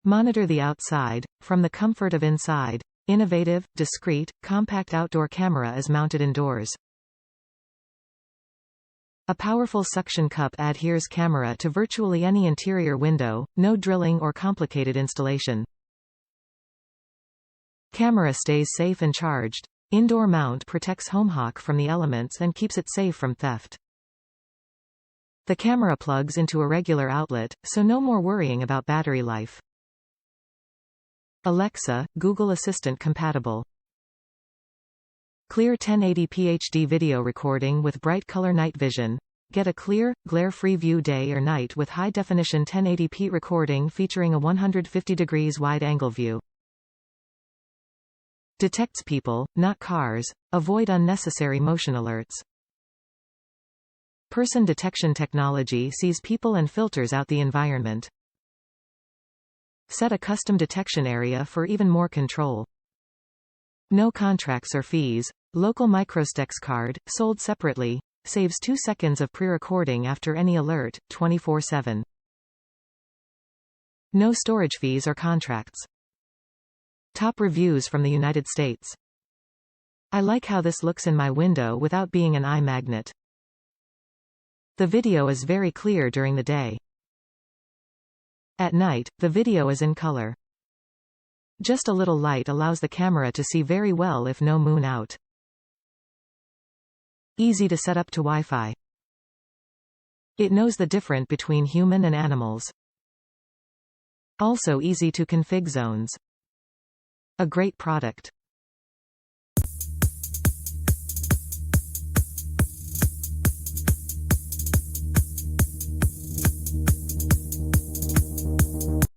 Monitor the outside, from the comfort of inside. Innovative, discreet, compact outdoor camera is mounted indoors. A powerful suction cup adheres camera to virtually any interior window, no drilling or complicated installation. Camera stays safe and charged. Indoor mount protects HomeHawk from the elements and keeps it safe from theft. The camera plugs into a regular outlet, so no more worrying about battery life. Alexa, Google Assistant compatible. Clear 1080p HD video recording with bright color night vision. Get a clear, glare-free view day or night with high-definition 1080p recording featuring a 150 degrees wide-angle view. Detects people, not cars. Avoid unnecessary motion alerts. Person detection technology sees people and filters out the environment. Set a custom detection area for even more control. No contracts or fees. Local microStex card, sold separately. Saves 2 seconds of pre-recording after any alert, 24/7. No storage fees or contracts. Top reviews from the United States. I like how this looks in my window without being an eye magnet. The video is very clear during the day. At night, the video is in color. Just a little light allows the camera to see very well if no moon out. Easy to set up to Wi-Fi. It knows the difference between human and animals. Also easy to config zones. A great product.